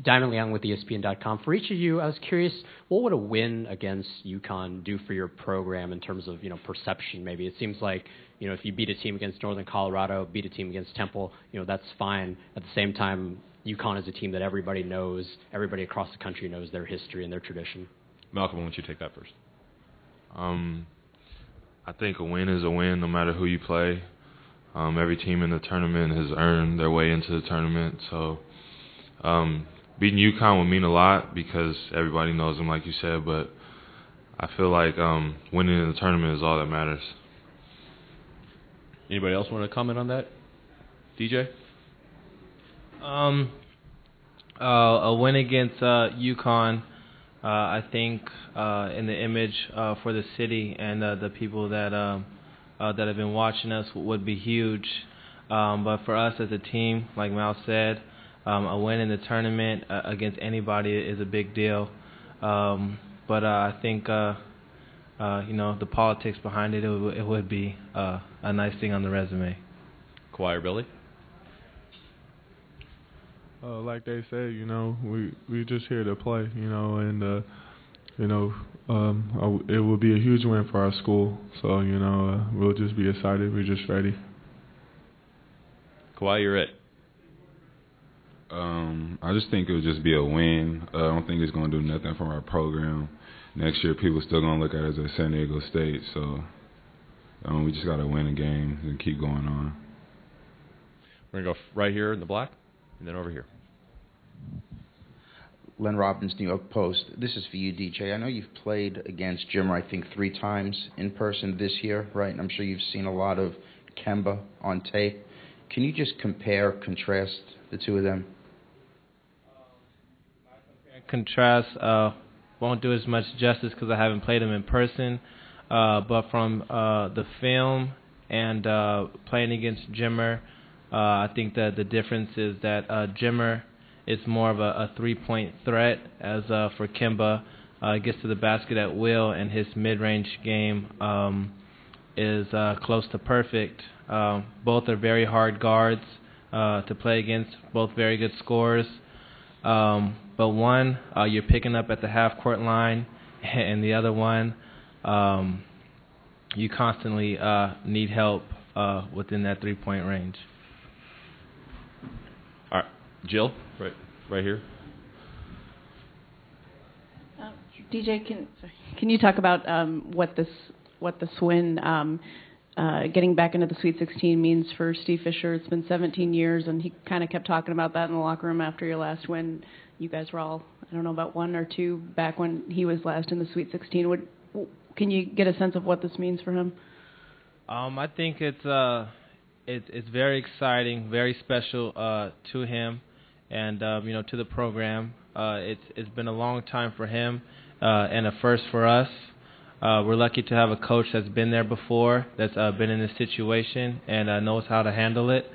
Diamond Liang with ESPN.com. For each of you, I was curious, what would a win against UConn do for your program in terms of, perception maybe? It seems like, if you beat a team against Northern Colorado, beat a team against Temple, that's fine. At the same time, UConn is a team that everybody knows, everybody across the country knows their history and their tradition. Malcolm, why don't you take that first? I think a win is a win no matter who you play. Every team in the tournament has earned their way into the tournament, so beating UConn would mean a lot because everybody knows them, like you said, but I feel like winning in the tournament is all that matters. Anybody else want to comment on that? DJ? A win against UConn, I think, in the image for the city and the people that have been watching us would be huge. But for us as a team, like Mal said, a win in the tournament against anybody is a big deal. But I think, the politics behind it, it would be a nice thing on the resume. Kawhi or Billy? Like they said, we just here to play, and it will be a huge win for our school. So, we'll just be excited. We're just ready. Kawhi, you're it. I just think it would just be a win. I don't think it's going to do nothing for our program. Next year, people still going to look at us as San Diego State. So we just got to win a game and keep going on. We're going to go right here in the black and then over here. Len Robbins, New York Post. This is for you, DJ. I know you've played against Jimmer, I think, 3 times in person this year, right? And I'm sure you've seen a lot of Kemba on tape. Can you just compare, contrast the two of them? Contrast won't do as much justice because I haven't played him in person. But from the film and playing against Jimmer, I think that the difference is that Jimmer is more of a three-point threat, as for Kemba, gets to the basket at will, and his mid-range game is close to perfect. Both are very hard guards to play against, both very good scorers. But one, you're picking up at the half-court line, and the other one, you constantly need help within that three-point range. All right, Jill, right here. DJ, can you talk about what this win, getting back into the Sweet 16 means for Steve Fisher? It's been 17 years, and he kind of kept talking about that in the locker room after your last win. You guys were all, I don't know, about 1 or 2 back when he was last in the Sweet 16. Can you get a sense of what this means for him? I think it's very exciting, very special to him, and to the program. It's been a long time for him, and a first for us. We're lucky to have a coach that's been there before, that's been in this situation and knows how to handle it.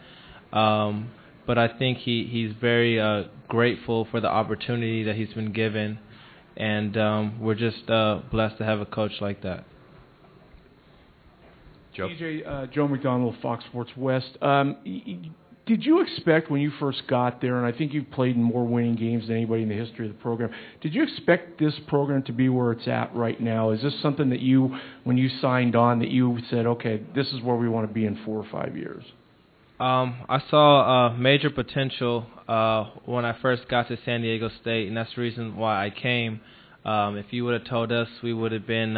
But I think he's very grateful for the opportunity that he's been given, and we're just blessed to have a coach like that. Joe? DJ, Joe McDonald, Fox Sports West. Did you expect when you first got there, and I think you've played in more winning games than anybody in the history of the program, did you expect this program to be where it's at right now? Is this something that you, when you signed on, that you said, okay, this is where we want to be in 4 or 5 years? I saw major potential when I first got to San Diego State, and that's the reason why I came. If you would have told us we would have been,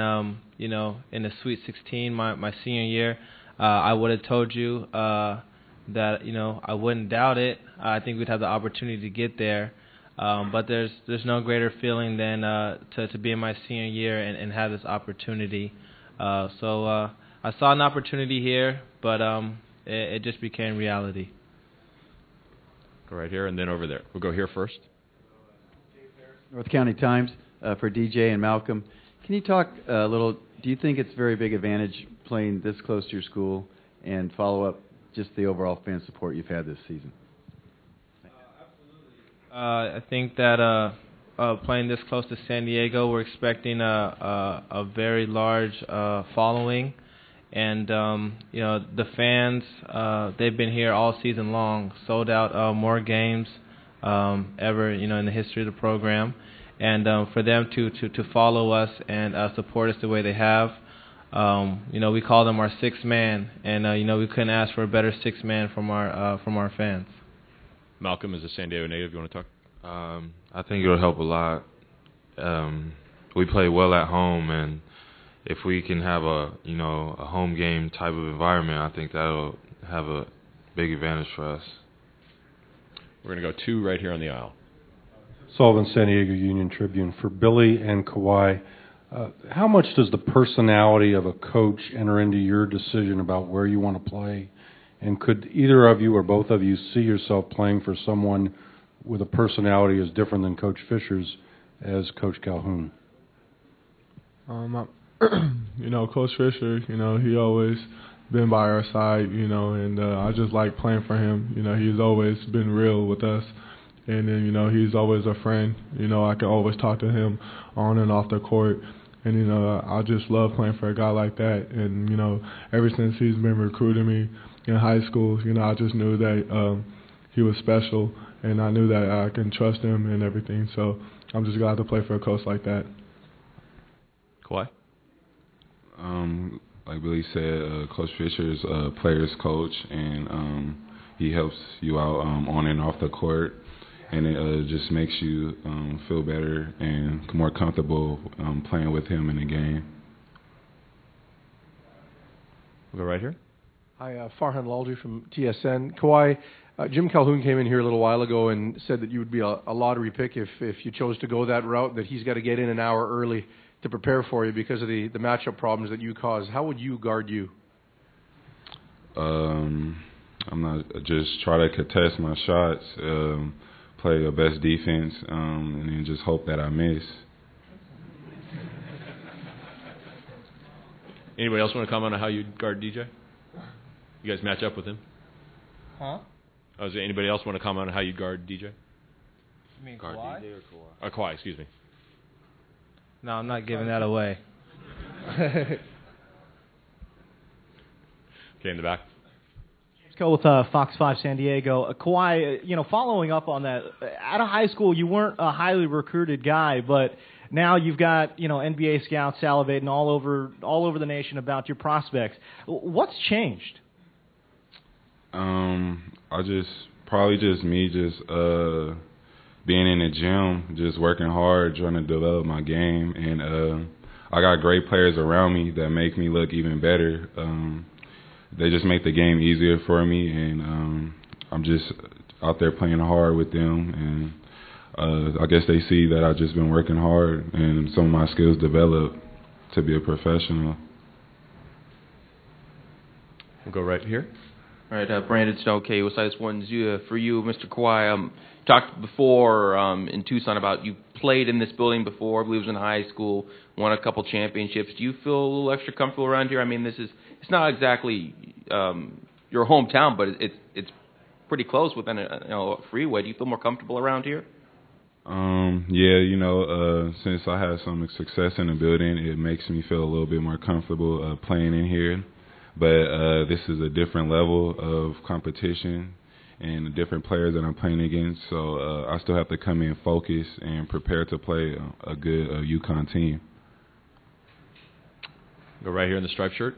in the Sweet 16 my senior year, I would have told you that I wouldn't doubt it. I think we'd have the opportunity to get there. But there's no greater feeling than to be in my senior year and have this opportunity. So I saw an opportunity here, but it just became reality. Go right here and then over there. We'll go here first. North County Times for DJ and Malcolm. Can you talk a little, do you think it's a very big advantage playing this close to your school, and follow up just the overall fan support you've had this season? I think that playing this close to San Diego, we're expecting a very large following, and the fans, they've been here all season long, sold out more games ever, in the history of the program. And for them to follow us and support us the way they have, we call them our sixth man, and we couldn't ask for a better sixth man from our fans. Malcolm is a San Diego native. You want to talk? I think it'll help a lot. We play well at home, and if we can have a home game type of environment, I think that'll have a big advantage for us. We're going to go two right here on the aisle. Sullivan, San Diego Union Tribune. For Billy and Kawhi, how much does the personality of a coach enter into your decision about where you want to play? And could either of you or both of you see yourself playing for someone with a personality as different than Coach Fisher's as Coach Calhoun? Coach Fisher, he always been by our side, and I just like playing for him. He's always been real with us. And then, he's always a friend. I can always talk to him on and off the court. And, I just love playing for a guy like that. And, ever since he's been recruiting me in high school, I just knew that he was special. And I knew that I can trust him and everything. So I'm just glad to play for a coach like that. Kawhi? Like Billy said, Coach Fisher is a player's coach. And he helps you out on and off the court. And it just makes you feel better and more comfortable playing with him in the game. We'll go right here. Hi, Farhan Lalji from TSN. Kawhi, Jim Calhoun came in here a little while ago and said that you would be a lottery pick if you chose to go that route, that he's got to get in an hour early to prepare for you because of the matchup problems that you cause. How would you guard you? I'm not just try to contest my shots. Play the best defense, and then just hope that I miss. Anybody else want to comment on how you guard DJ? You guys match up with him? Huh? Does anybody else want to comment on how you guard DJ? You mean Guard Kawhi? DJ or Kawhi? Kawhi, excuse me. No, I'm not giving that away. Okay, in the back. Go with Fox 5 San Diego. Kawhi, following up on that, out of high school you weren't a highly recruited guy, but now you've got NBA scouts salivating all over the nation about your prospects. What's changed? I just me being in the gym, just working hard, trying to develop my game, and I got great players around me that make me look even better. They just make the game easier for me, and I'm just out there playing hard with them. And I guess they see that I've just been working hard, and some of my skills developed to be a professional. We'll go right here. All right, Brandon Snow, KUSI. This one's for you, Mr. Kawhi. Talked before in Tucson about you played in this building before. I believe it was in high school, won a couple championships. Do you feel a little extra comfortable around here? I mean, it's not exactly your hometown, but it's pretty close within a freeway. Do you feel more comfortable around here? Yeah, since I had some success in the building, it makes me feel a little bit more comfortable playing in here. But this is a different level of competition and the different players that I'm playing against. So I still have to come in focused and prepare to play a good UConn team. Go right here in the striped shirt.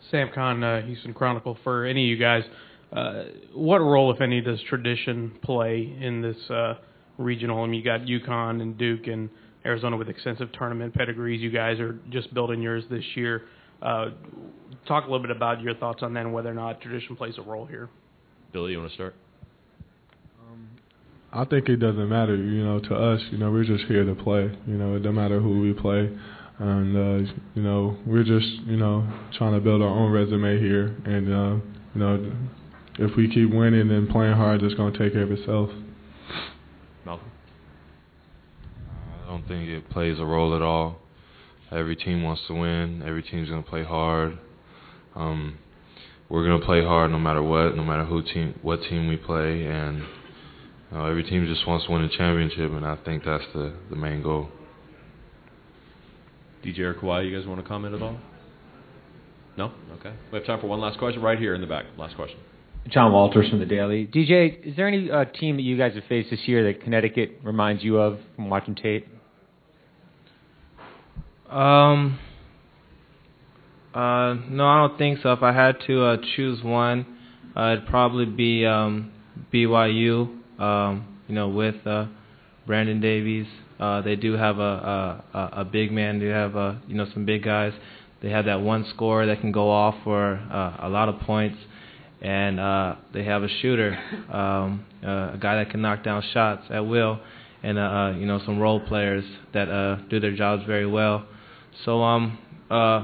Sam Kahn, Houston Chronicle. For any of you guys, what role, if any, does tradition play in this regional? I mean, you got UConn and Duke and Arizona with extensive tournament pedigrees. You guys are just building yours this year. Talk a little bit about your thoughts on that and whether or not tradition plays a role here. Billy, you want to start? I think it doesn't matter, to us. We're just here to play. It doesn't matter who we play. And, we're just, trying to build our own resume here. And, if we keep winning and playing hard, it's going to take care of itself. Malcolm? I don't think it plays a role at all. Every team wants to win. Every team's going to play hard. We're going to play hard no matter what, no matter what team we play. And every team just wants to win a championship, and I think that's the main goal. DJ or Kawhi, you guys want to comment at all? No? Okay. We have time for one last question right here in the back. Last question. John Walters from the Daily. DJ, is there any team that you guys have faced this year that Connecticut reminds you of from watching tape? No, I don't think so. If I had to choose one, it'd probably be BYU. With Brandon Davies, they do have a big man. They have some big guys. They have that one scorer that can go off for a lot of points, and they have a shooter, a guy that can knock down shots at will, and some role players that do their jobs very well. So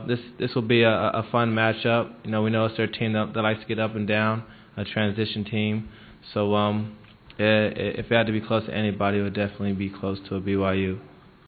this will be a fun matchup. We know it's their team that likes to get up and down, a transition team. So if it had to be close to anybody, it would definitely be close to a BYU.